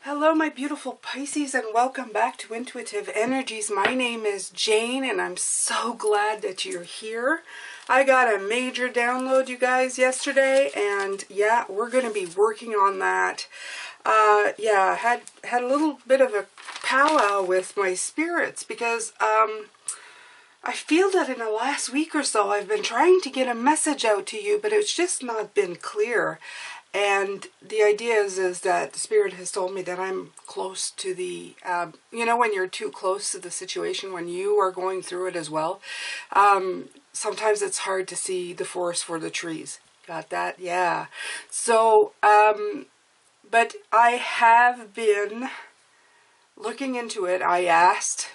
Hello, my beautiful Pisces, and welcome back to Intuitive Energies. My name is Jane, and I'm so glad that you're here. I got a major download, you guys, yesterday, and yeah, we're going to be working on that. Had a little bit of a powwow with my spirits because I feel that in the last week or so I've been trying to get a message out to you, but it's just not been clear. And the idea is that the Spirit has told me that I'm close to the, when you're too close to the situation, when you are going through it as well, sometimes it's hard to see the forest for the trees. Got that? Yeah. So, but I have been looking into it. I asked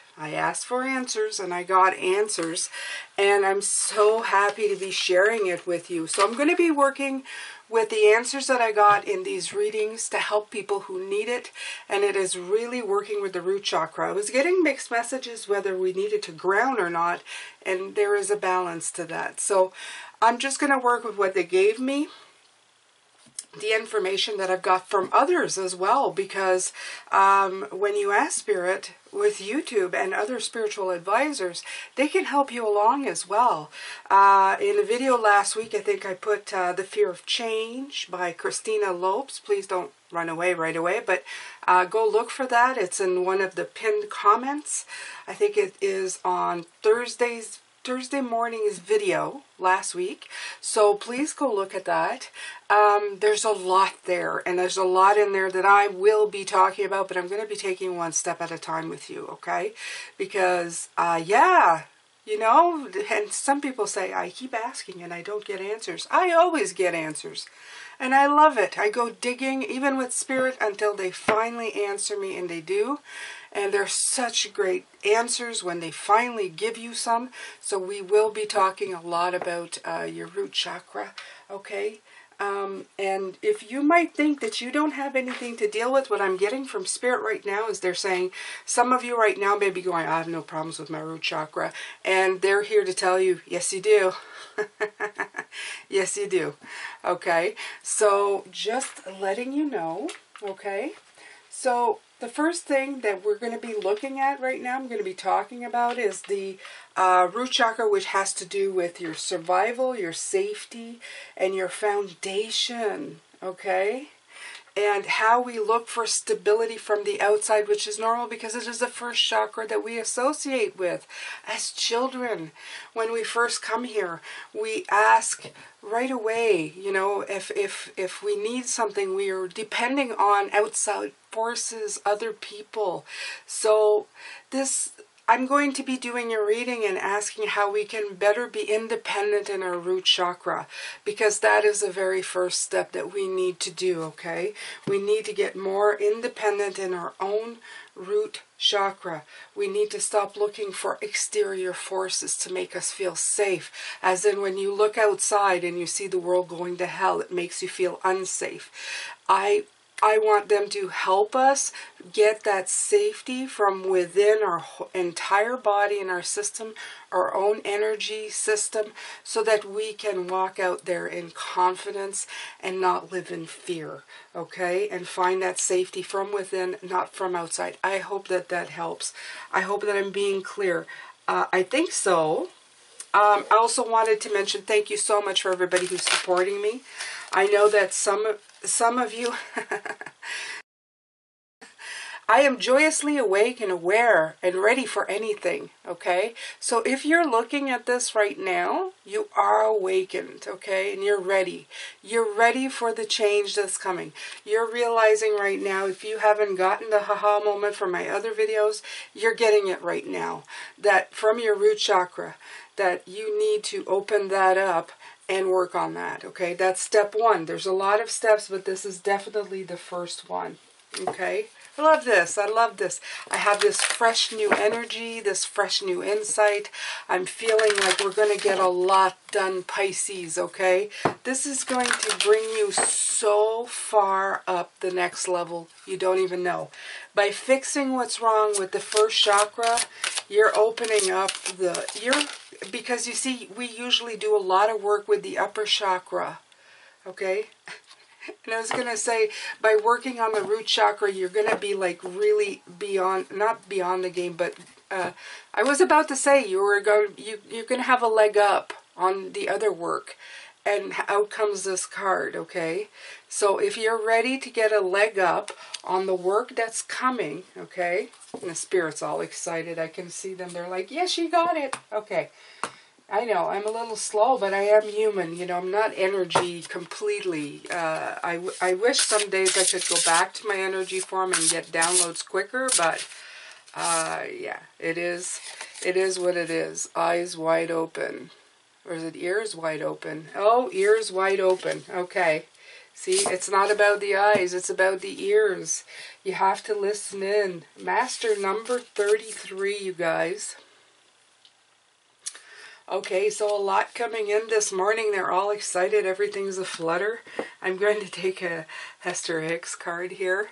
for answers, and I got answers, and I'm so happy to be sharing it with you. So I'm going to be working with the answers that I got in these readings to help people who need it, and it is really working with the root chakra. I was getting mixed messages whether we needed to ground or not, and there is a balance to that. So I'm just going to work with what they gave me, the information that I've got from others as well, because when you ask Spirit with YouTube and other spiritual advisors, they can help you along as well. In a video last week, I think I put The Fear of Change by Christina Lopes. Please don't run away right away, but go look for that. It's in one of the pinned comments. I think it is on Thursday morning's video last week, so please go look at that. There's a lot there, and there's a lot in there that I will be talking about, but I'm going to be taking one step at a time with you, okay? Because, and some people say, I keep asking and I don't get answers. I always get answers, and I love it. I go digging, even with Spirit, until they finally answer me, and they do. And they're such great answers when they finally give you some. So we will be talking a lot about your root chakra, okay? And if you might think that you don't have anything to deal with, what I'm getting from Spirit right now is they're saying, some of you right now may be going, I have no problems with my root chakra. And they're here to tell you, yes, you do. Yes, you do. Okay? So just letting you know, okay? So the first thing that we're going to be looking at right now, I'm going to be talking about, is the root chakra, which has to do with your survival, your safety, and your foundation, okay? And how we look for stability from the outside, which is normal because it is the first chakra that we associate with as children. When we first come here, we ask right away, if we need something, we are depending on outside forces, other people. So I'm going to be doing a reading and asking how we can better be independent in our root chakra, because that is the very first step that we need to do, okay? We need to get more independent in our own root chakra. We need to stop looking for exterior forces to make us feel safe. As in, when you look outside and you see the world going to hell, it makes you feel unsafe. I want them to help us get that safety from within our entire body and our system, our own energy system, so that we can walk out there in confidence and not live in fear, okay? And find that safety from within, not from outside. I hope that that helps. I hope that I'm being clear. I think so. I also wanted to mention thank you so much for everybody who's supporting me. I know that some of you, I am joyously awake and aware and ready for anything, okay? So if you're looking at this right now, you are awakened, okay? And you're ready. You're ready for the change that's coming. You're realizing right now, if you haven't gotten the haha moment from my other videos, you're getting it right now. That from your root chakra, that you need to open that up and work on that, okay? That's step one. There's a lot of steps, but this is definitely the first one, okay? I love this. I love this. I have this fresh new energy, this fresh new insight. I'm feeling like we're going to get a lot done, Pisces, okay? This is going to bring you so far up the next level, you don't even know. By fixing what's wrong with the first chakra, you're opening up because you see, we usually do a lot of work with the upper chakra, okay? And I was going to say, by working on the root chakra, you're going to be like really beyond, not beyond the game, but I was about to say you're going to have a leg up on the other work. And out comes this card, okay? So if you're ready to get a leg up on the work that's coming, okay? And the spirit's all excited. I can see them. They're like, yes, she got it. Okay. I know, I'm a little slow, but I am human. You know, I'm not energy completely. I wish some days I could go back to my energy form and get downloads quicker, but yeah, it is what it is. Eyes wide open. Or is it ears wide open? Oh, ears wide open. Okay. See, it's not about the eyes, it's about the ears. You have to listen in. Master number 33, you guys. Okay, so a lot coming in this morning. They're all excited. Everything's aflutter. I'm going to take a Hester Hicks card here.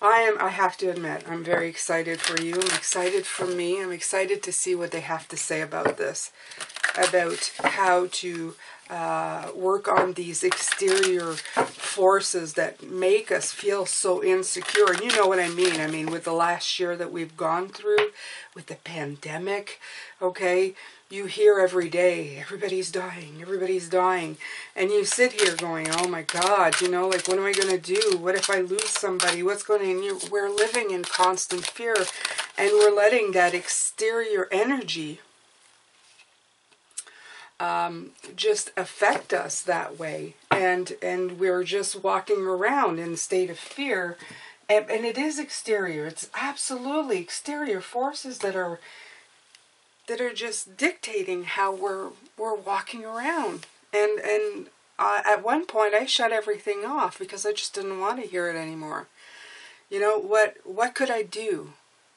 I have to admit, I'm very excited for you. I'm excited for me. I'm excited to see what they have to say about this. About how to work on these exterior forces that make us feel so insecure. And you know what I mean. I mean, with the last year that we've gone through, with the pandemic, okay? You hear every day, everybody's dying, and you sit here going, oh my God, you know, like, what am I going to do? What if I lose somebody? What's going on? We're living in constant fear, and we're letting that exterior energy just affect us that way, and we're just walking around in a state of fear, and it is exterior. It's absolutely exterior forces that are just dictating how we're walking around. And at one point I shut everything off because I just didn't want to hear it anymore. You know, what could I do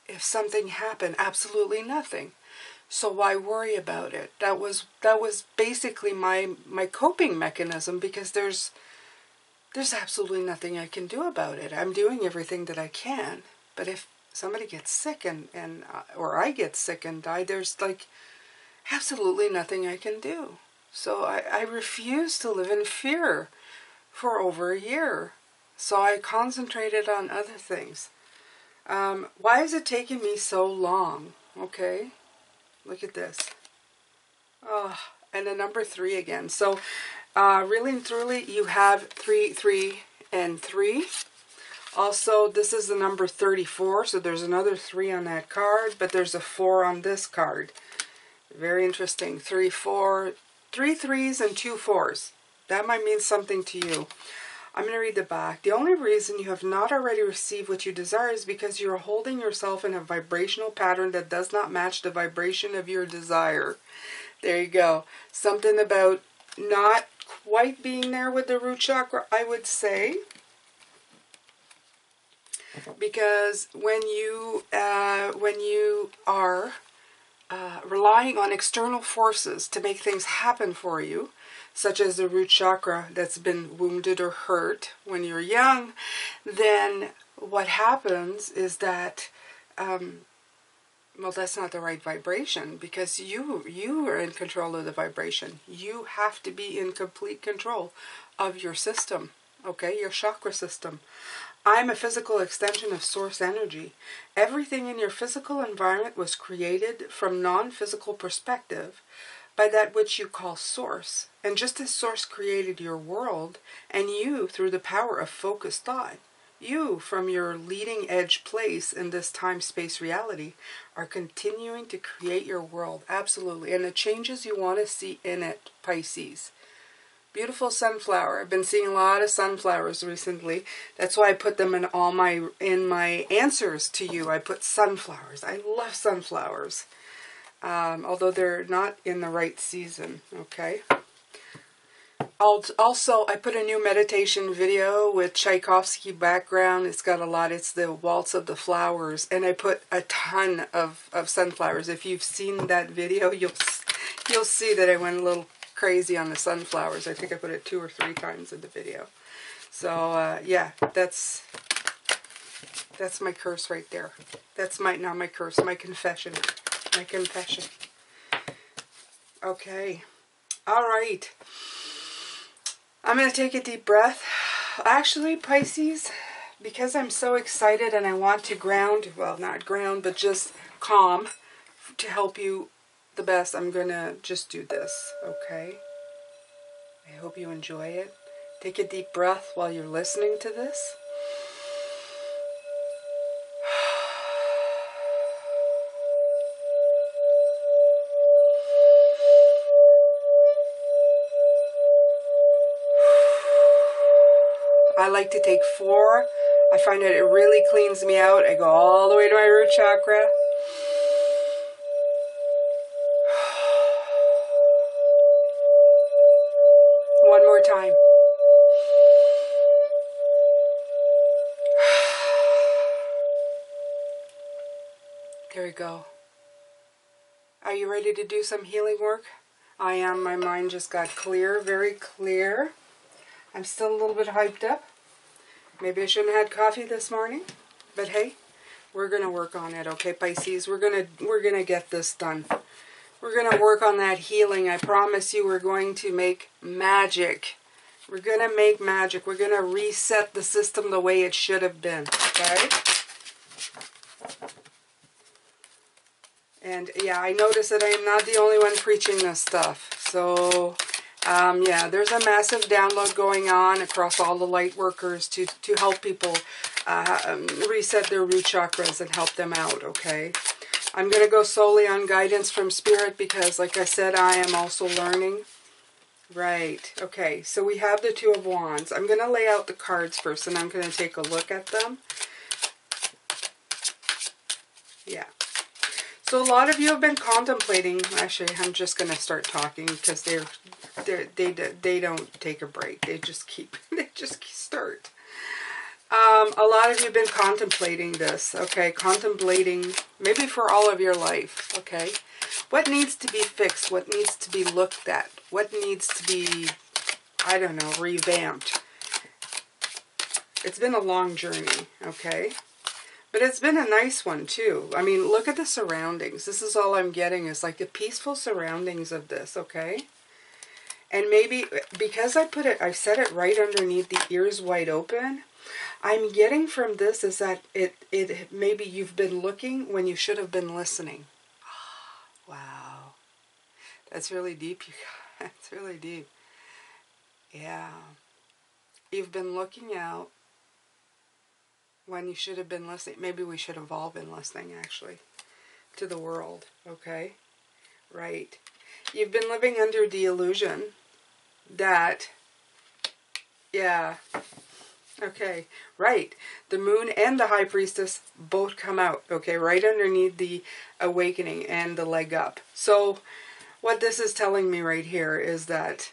if something happened? Absolutely nothing. So why worry about it? That was basically my coping mechanism, because there's absolutely nothing I can do about it. I'm doing everything that I can, but if somebody gets sick or I get sick and die, there's like absolutely nothing I can do. So I refuse to live in fear for over a year. So I concentrated on other things. Why is it taking me so long? Okay, look at this. Oh, and the number 3 again. So really and truly, you have 3, 3, and 3. Also, this is the number 34, so there's another 3 on that card, but there's a 4 on this card. Very interesting. 3, 4, 3 3s and 2 4s. That might mean something to you. I'm going to read the back. The only reason you have not already received what you desire is because you are holding yourself in a vibrational pattern that does not match the vibration of your desire. There you go. Something about not quite being there with the root chakra, I would say. Because when you are relying on external forces to make things happen for you, such as the root chakra that's been wounded or hurt when you're young, then what happens is that, well, that's not the right vibration, because you are in control of the vibration. You have to be in complete control of your system, okay, your chakra system. I'm a physical extension of source energy. Everything in your physical environment was created from non-physical perspective by that which you call source. And just as source created your world, and you through the power of focused thought, you from your leading edge place in this time-space reality are continuing to create your world. Absolutely. And the changes you want to see in it, Pisces. Beautiful sunflower. I've been seeing a lot of sunflowers recently. That's why I put them in all my answers to you. I put sunflowers. I love sunflowers. Although they're not in the right season. Okay. Also, I put a new meditation video with Tchaikovsky background. It's got a lot. It's the Waltz of the Flowers. And I put a ton of sunflowers. If you've seen that video, you'll see that I went a little crazy on the sunflowers. I think I put it 2 or 3 times in the video. So yeah, that's my curse right there. That's not my curse, my confession. My confession. Okay. All right. I'm going to take a deep breath. Actually, Pisces, because I'm so excited and I want to ground, well, not ground, but just calm to help you the best, I'm going to just do this, okay? I hope you enjoy it. Take a deep breath while you're listening to this. I like to take 4. I find that it really cleans me out. I go all the way to my root chakra. One more time. There we go. Are you ready to do some healing work? I am. My mind just got clear, very clear. I'm still a little bit hyped up. Maybe I shouldn't have had coffee this morning, but hey, we're gonna work on it, okay, Pisces? We're gonna get this done. We're gonna work on that healing. I promise you, we're going to make magic. We're gonna make magic. We're gonna reset the system the way it should have been, okay? And yeah, I notice that I am not the only one preaching this stuff. So yeah, there's a massive download going on across all the light workers to help people reset their root chakras and help them out, okay? I'm going to go solely on guidance from Spirit because, like I said, I am also learning. Right, okay, so we have the Two of Wands. I'm going to lay out the cards first and I'm going to take a look at them. Yeah. So a lot of you have been contemplating, actually I'm just going to start talking because they don't take a break. They just start. A lot of you have been contemplating this, okay? Contemplating maybe for all of your life, okay? What needs to be fixed? What needs to be looked at? What needs to be, I don't know, revamped? It's been a long journey, okay? But it's been a nice one, too. I mean, look at the surroundings. This is all I'm getting is like the peaceful surroundings of this, okay? And maybe, because I set it right underneath the ears wide open, I'm getting from this is that it maybe you've been looking when you should have been listening. Wow. That's really deep, you guys. That's really deep. Yeah. You've been looking out when you should have been listening. Maybe we should have all been listening, actually, to the world, okay? Right. You've been living under the illusion that, yeah, okay, right. The moon and the high priestess both come out, okay, right underneath the awakening and the leg up. So what this is telling me right here is that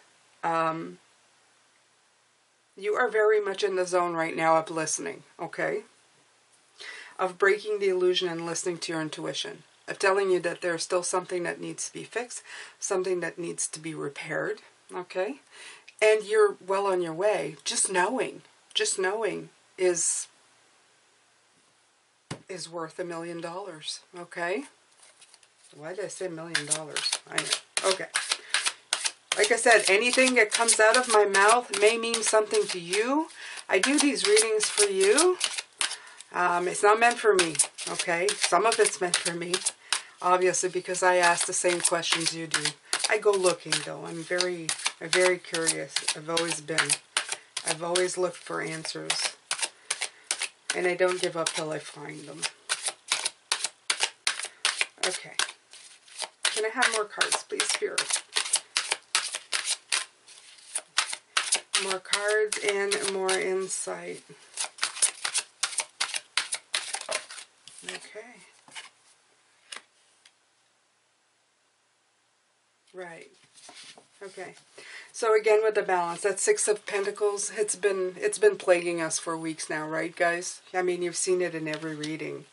you are very much in the zone right now of listening, okay? Of breaking the illusion and listening to your intuition. Of telling you that there's still something that needs to be fixed, something that needs to be repaired, okay? And you're well on your way. Just knowing is worth $1 million, okay? Why did I say $1 million? I know. Okay. Like I said, anything that comes out of my mouth may mean something to you. I do these readings for you. It's not meant for me, okay? Some of it's meant for me, obviously, because I ask the same questions you do. I go looking, though. I'm very curious. I've always been. I've always looked for answers. And I don't give up till I find them. Okay. Can I have more cards, please, Spirit? More cards and more insight. Okay. Right. Okay. So again with the balance, that Six of Pentacles, it's been plaguing us for weeks now, right, guys? I mean, you've seen it in every reading.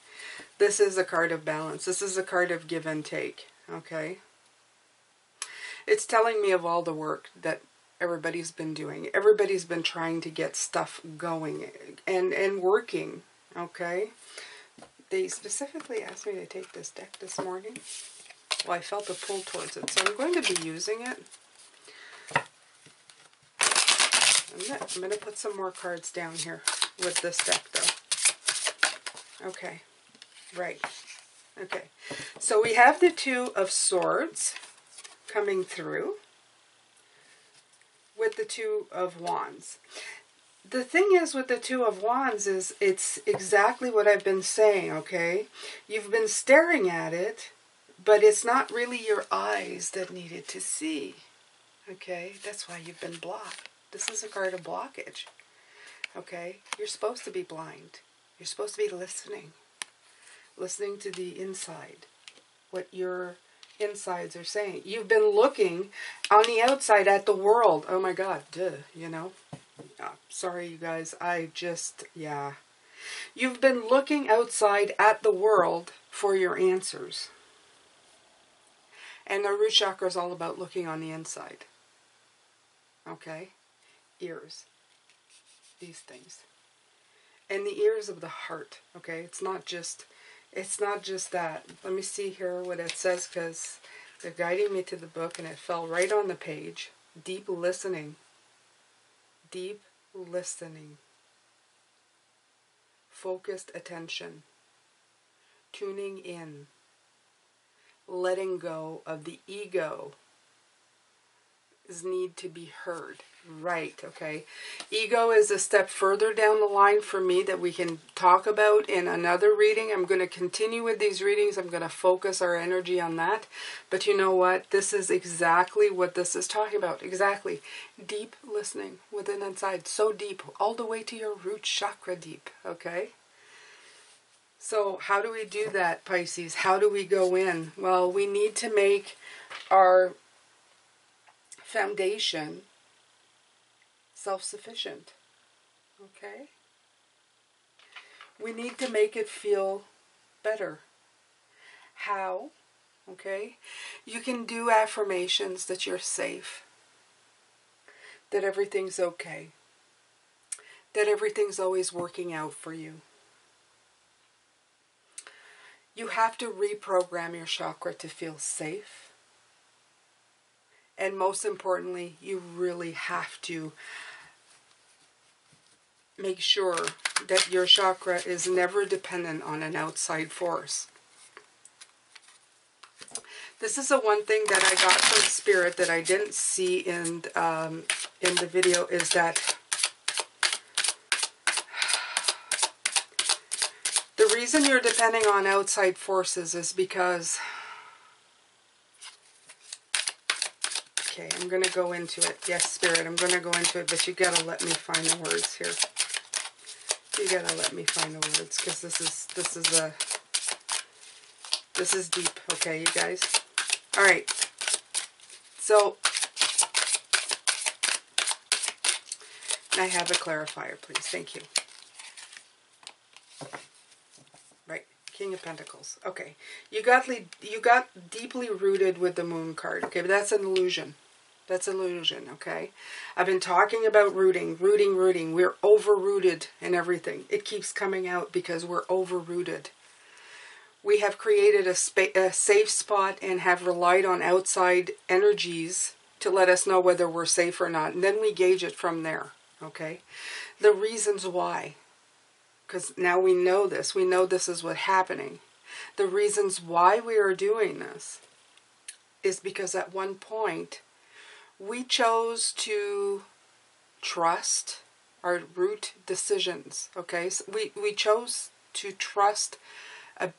This is a card of balance. This is a card of give and take, okay? It's telling me of all the work that everybody's been doing. Everybody's been trying to get stuff going and working, okay? They specifically asked me to take this deck this morning. Well, I felt a pull towards it, so I'm going to be using it. I'm going to put some more cards down here with this deck, though. Okay. Right. Okay. So we have the Two of Swords coming through with the Two of Wands. The thing is with the Two of Wands is it's exactly what I've been saying, okay? You've been staring at it, but it's not really your eyes that needed to see, okay? That's why you've been blocked. This is a card of blockage, okay? You're supposed to be blind. You're supposed to be listening. Listening to the inside, what your insides are saying. You've been looking on the outside at the world. Oh my God, you know. Sorry, you guys. Yeah. You've been looking outside at the world for your answers. And the root chakra is all about looking on the inside. Okay? Ears. These things. And the ears of the heart. Okay? It's not just that. Let me see here what it says, because they're guiding me to the book and it fell right on the page. Deep listening. Deep listening. Focused attention. Tuning in. Letting go of the ego. Need to be heard. Right, okay. Ego is a step further down the line for me that we can talk about in another reading. I'm going to continue with these readings. I'm going to focus our energy on that. But you know what? This is exactly what this is talking about. Exactly. Deep listening within inside. So deep. All the way to your root chakra deep. Okay? So how do we do that, Pisces? How do we go in? Well, we need to make our foundation self-sufficient. Okay? We need to make it feel better. How? Okay? You can do affirmations that you're safe, that everything's okay, that everything's always working out for you. You have to reprogram your chakra to feel safe. And most importantly, you really have to make sure that your chakra is never dependent on an outside force. This is the one thing that I got from Spirit that I didn't see in the video, is that the reason you're depending on outside forces is because... Okay, I'm going to go into it. Yes, Spirit, I'm going to go into it, but you got to let me find the words here. You got to let me find the words, because this is deep, okay, you guys? All right. So, I have a clarifier, please. Thank you. Right. King of Pentacles. Okay. You got deeply rooted with the Moon card. Okay, but that's an illusion. That's an illusion, okay? I've been talking about rooting. We're over-rooted in everything. It keeps coming out because we're over-rooted. We have created a safe spot and have relied on outside energies to let us know whether we're safe or not. And then we gauge it from there, okay? The reasons why. Because now we know this. We know this is what's happening. The reasons why we are doing this is because at one point we chose to trust our root decisions, okay? So we chose to trust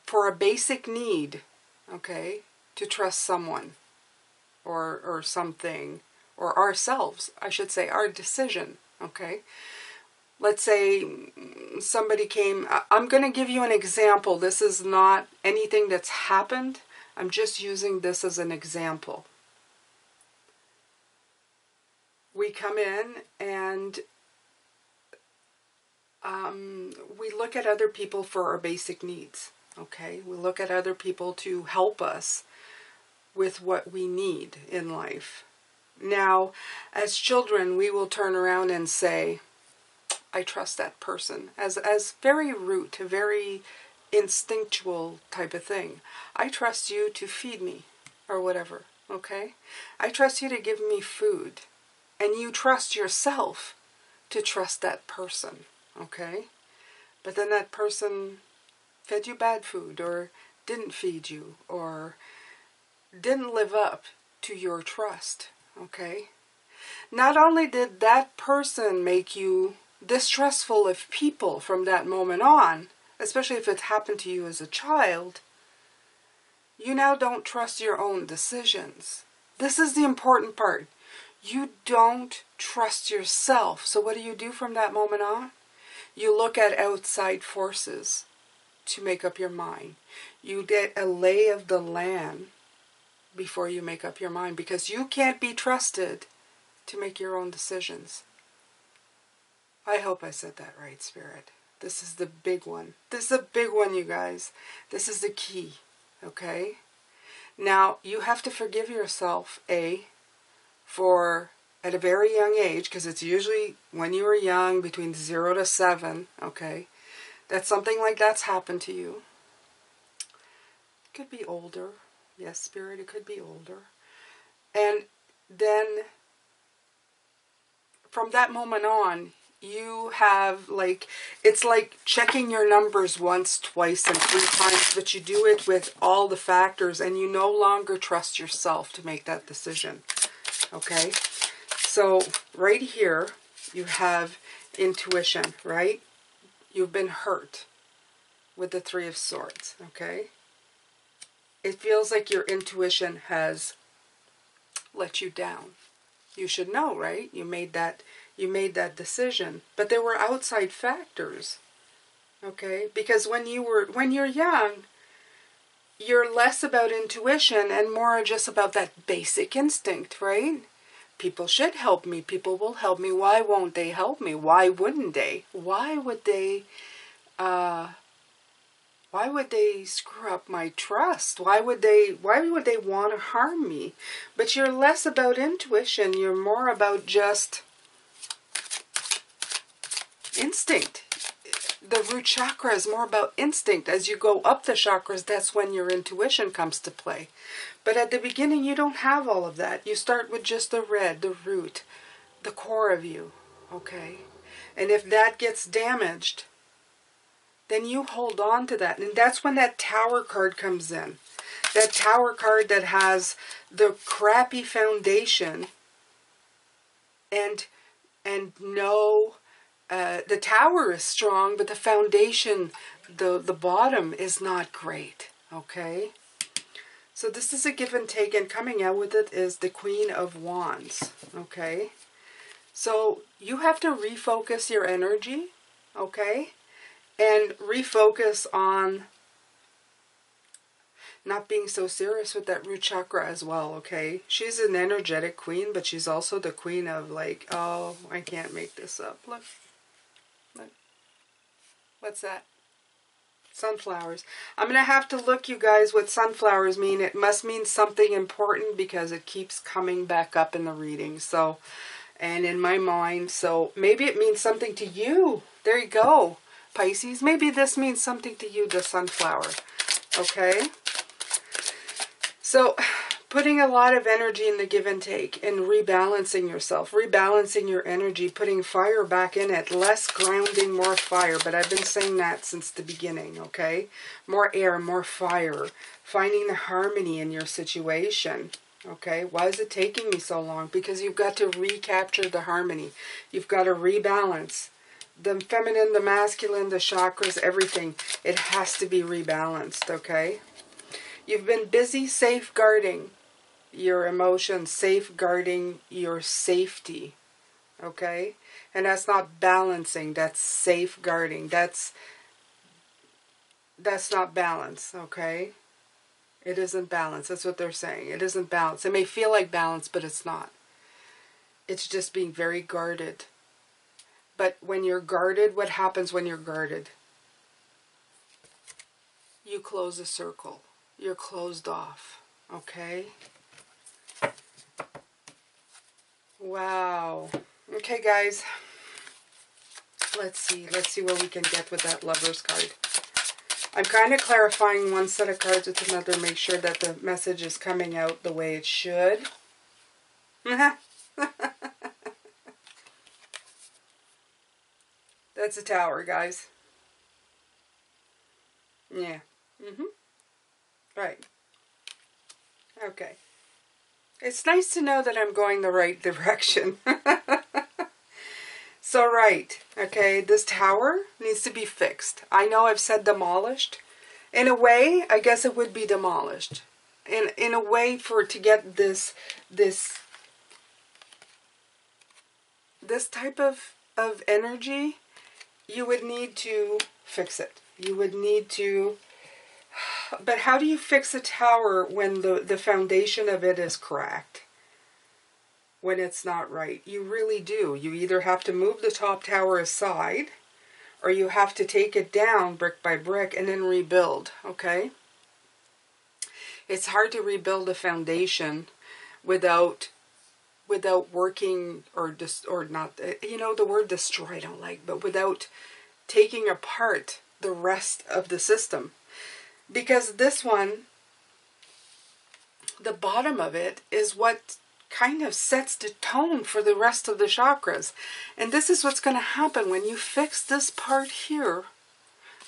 for a basic need, okay? To trust someone or something, or ourselves, I should say, our decision, okay? Let's say somebody came, I'm going to give you an example. This is not anything that's happened. I'm just using this as an example. We come in and we look at other people for our basic needs, okay? We look at other people to help us with what we need in life. Now, as children, we will turn around and say, I trust that person, as very root, very instinctual type of thing. I trust you to feed me, or whatever, okay? I trust you to give me food. And you trust yourself to trust that person, okay? But then that person fed you bad food, or didn't feed you, or didn't live up to your trust, okay? Not only did that person make you distrustful of people from that moment on, especially if it happened to you as a child, you now don't trust your own decisions. This is the important part. You don't trust yourself. So what do you do from that moment on? You look at outside forces to make up your mind. You get a lay of the land before you make up your mind, because you can't be trusted to make your own decisions. I hope I said that right, Spirit. This is the big one. This is a big one, you guys. This is the key, okay? Now, you have to forgive yourself, for at a very young age, because it's usually when you were young, between 0 to 7, okay, that something like that's happened to you. It could be older. Yes, Spirit, it could be older. And then from that moment on, you have, like, it's like checking your numbers once, twice, and 3 times, but you do it with all the factors, and you no longer trust yourself to make that decision, okay? So right here, you have intuition, right? You've been hurt with the 3 of Swords, okay? It feels like your intuition has let you down. You should know, right? You made that decision. But there were outside factors, okay? Because when you're young, you're less about intuition and more just about that basic instinct, right? People should help me. People will help me. Why won't they help me? Why wouldn't they? Why would they screw up my trust? Why would they want to harm me? But you're less about intuition. You're more about just instinct. The root chakra is more about instinct. As you go up the chakras, that's when your intuition comes to play. But at the beginning, you don't have all of that. You start with just the red, the root, the core of you, okay? And if that gets damaged, then you hold on to that. And that's when that Tower card comes in. That Tower card that has the crappy foundation and no... the tower is strong, but the foundation, the bottom is not great, okay? So this is a give and take, and coming out with it is the Queen of Wands, okay? So you have to refocus your energy, okay? And refocus on not being so serious with that root chakra as well, okay? She's an energetic queen, but she's also the queen of, like, oh, I can't make this up. Look. What's that? Sunflowers. I'm going to have to look, you guys, what sunflowers mean. It must mean something important because it keeps coming back up in the reading. So, and in my mind, so maybe it means something to you. There you go, Pisces. Maybe this means something to you, the sunflower. Okay? So, putting a lot of energy in the give and take and rebalancing yourself, rebalancing your energy, putting fire back in it, less grounding, more fire. But I've been saying that since the beginning, okay? More air, more fire, finding the harmony in your situation, okay? Why is it taking me so long? Because you've got to recapture the harmony. You've got to rebalance. The feminine, the masculine, the chakras, everything. It has to be rebalanced, okay? You've been busy safeguarding your emotions, safeguarding your safety, okay? And that's not balancing, that's safeguarding. That's not balance, okay? It isn't balance. That's what they're saying. It isn't balance. It may feel like balance, but it's not. It's just being very guarded. But when you're guarded, what happens when you're guarded? You close a circle. You're closed off, okay? Wow. Okay, guys. Let's see where we can get with that Lover's card. I'm kind of clarifying one set of cards with another, make sure that the message is coming out the way it should. That's a tower, guys. Yeah. Right. Okay. It's nice to know that I'm going the right direction. So, right. Okay, this tower needs to be fixed. I know I've said demolished. In a way, I guess it would be demolished. In a way, for to get this type of energy, you would need to fix it. You would need to... But how do you fix a tower when the foundation of it is cracked? When it's not right? You really do. You either have to move the top tower aside, or you have to take it down brick by brick and then rebuild, okay? It's hard to rebuild a foundation without working, or not, you know, the word destroy I don't like, but without taking apart the rest of the system. Because this one, the bottom of it is what kind of sets the tone for the rest of the chakras. And this is what's going to happen when you fix this part here,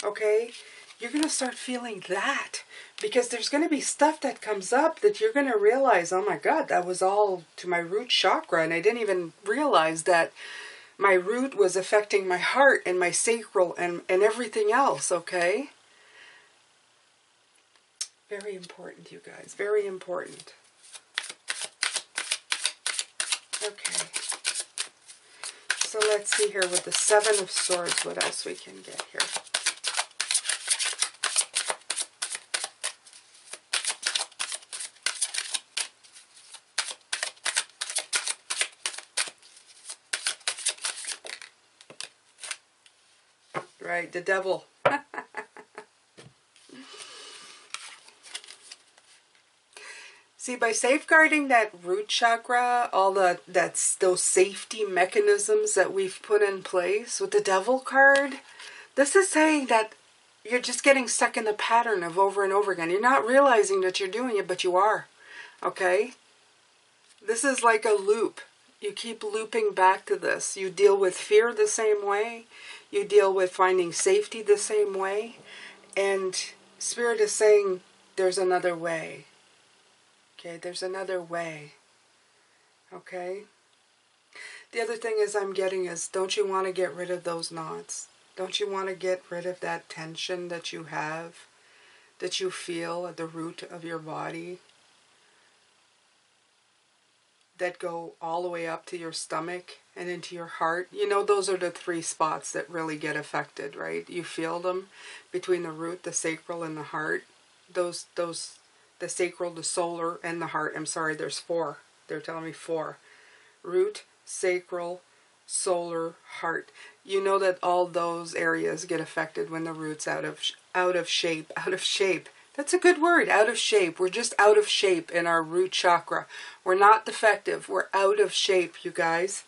okay? You're going to start feeling that. Because there's going to be stuff that comes up that you're going to realize, oh my God, that was all to my root chakra. And I didn't even realize that my root was affecting my heart and my sacral and everything else, okay? Very important, you guys. Very important. Okay. So let's see here with the Seven of Swords, what else we can get here. Right, the devil. See, by safeguarding that root chakra, all those safety mechanisms that we've put in place with the devil card, this is saying that you're just getting stuck in the pattern of over and over again. You're not realizing that you're doing it, but you are. Okay? This is like a loop. You keep looping back to this. You deal with fear the same way. You deal with finding safety the same way. And Spirit is saying there's another way. Okay, there's another way. Okay? The other thing I'm getting is, don't you want to get rid of those knots? Don't you want to get rid of that tension that you have, that you feel at the root of your body, that go all the way up to your stomach and into your heart? You know, those are the three spots that really get affected, right? You feel them between the root, the sacral, and the heart. The sacral, the solar, and the heart. I'm sorry, there's four. They're telling me four. Root, sacral, solar, heart. You know that all those areas get affected when the root's out of shape. Out of shape. That's a good word, out of shape. We're just out of shape in our root chakra. We're not defective. We're out of shape, you guys.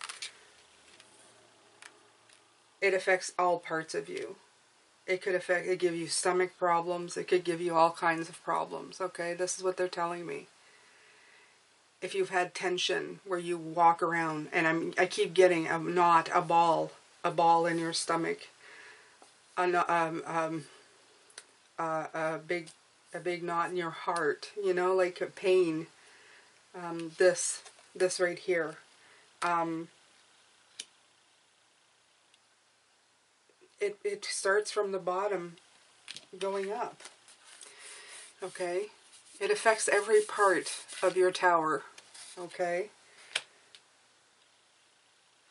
It affects all parts of you. It could give you stomach problems. It could give you all kinds of problems, okay? This is what they're telling me. If you've had tension where you walk around, and I keep getting a knot, a ball in your stomach, a big knot in your heart, you know, like a pain. This right here. It starts from the bottom going up. Okay? It affects every part of your tower. Okay?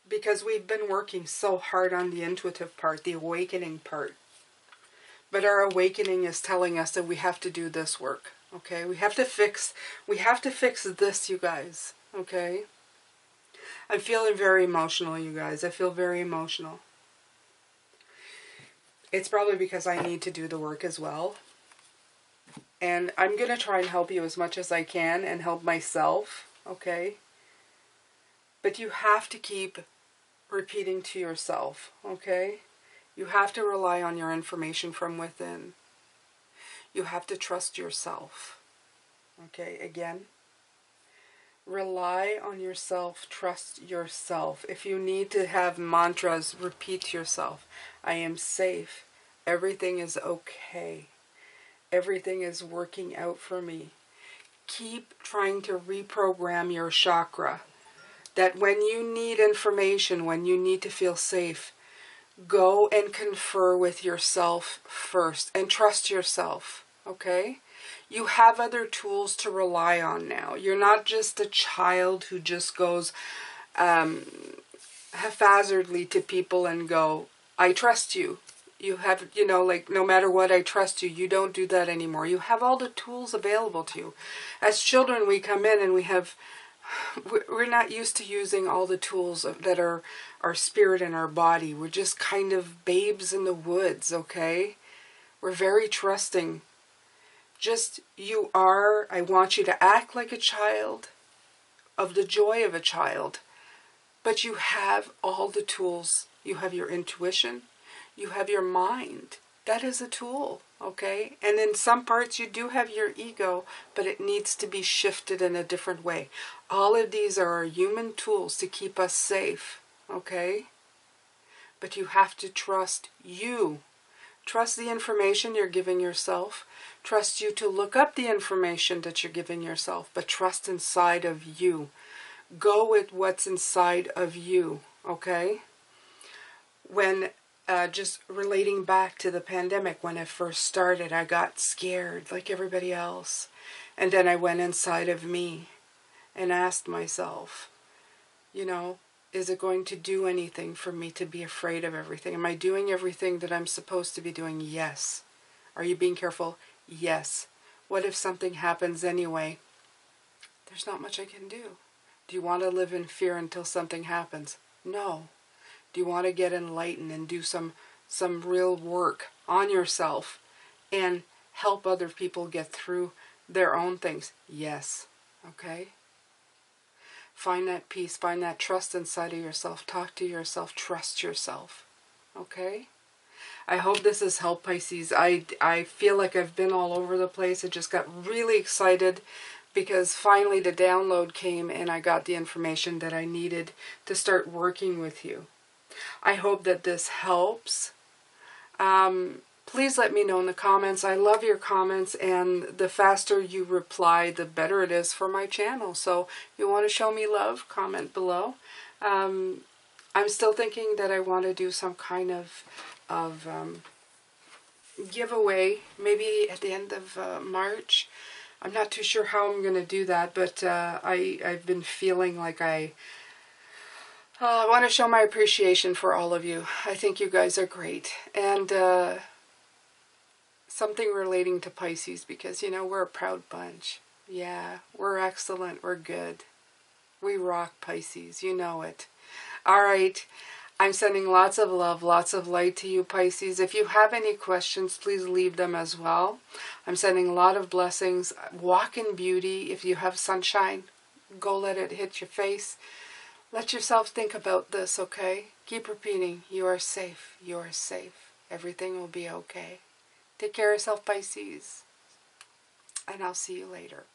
Because we've been working so hard on the intuitive part, the awakening part. But our awakening is telling us that we have to do this work. Okay? We have to fix this, you guys. Okay? I'm feeling very emotional, you guys. I feel very emotional. It's probably because I need to do the work as well. And I'm going to try and help you as much as I can and help myself, okay? But you have to keep repeating to yourself, okay? You have to rely on your information from within. You have to trust yourself, okay? Again, Rely on yourself. Trust yourself. If you need to have mantras, repeat to yourself. I am safe. Everything is okay. Everything is working out for me. Keep trying to reprogram your chakra. That when you need information, when you need to feel safe, go and confer with yourself first and trust yourself, okay? You have other tools to rely on now. You're not just a child who just goes haphazardly to people and go, I trust you. You have, you know, like, no matter what, I trust you. You don't do that anymore. You have all the tools available to you. As children, we come in and we're not used to using all the tools that are our spirit and our body. We're just kind of babes in the woods, okay? We're very trusting. Just, I want you to act like a child, of the joy of a child. But you have all the tools. You have your intuition. You have your mind. That is a tool, okay? And in some parts you do have your ego, but it needs to be shifted in a different way. All of these are our human tools to keep us safe, okay? But you have to trust you. Trust the information you're giving yourself. Trust you to look up the information that you're giving yourself, but trust inside of you. Go with what's inside of you, okay? When just relating back to the pandemic, when it first started, I got scared like everybody else. And then I went inside of me and asked myself, you know, is it going to do anything for me to be afraid of everything? Am I doing everything that I'm supposed to be doing? Yes. Are you being careful? Yes. What if something happens anyway? There's not much I can do. Do you want to live in fear until something happens? No. Do you want to get enlightened and do some real work on yourself and help other people get through their own things? Yes. Okay? Find that peace, find that trust inside of yourself. Talk to yourself, trust yourself. Okay? I hope this has helped, Pisces. I feel like I've been all over the place. I just got really excited because finally the download came and I got the information that I needed to start working with you. I hope that this helps. Please let me know in the comments. I love your comments, and the faster you reply, the better it is for my channel. So if you want to show me love, comment below. I'm still thinking that I want to do some kind of giveaway, maybe at the end of March. I'm not too sure how I'm going to do that, but I've been feeling like I want to show my appreciation for all of you. I think you guys are great. And something relating to Pisces, because, you know, we're a proud bunch. Yeah, we're excellent. We're good. We rock, Pisces. You know it. All right. I'm sending lots of love, lots of light to you, Pisces. If you have any questions, please leave them as well. I'm sending a lot of blessings. Walk in beauty. If you have sunshine, go let it hit your face. Let yourself think about this, okay? Keep repeating, you are safe, you are safe. Everything will be okay. Take care of yourself, Pisces. And I'll see you later.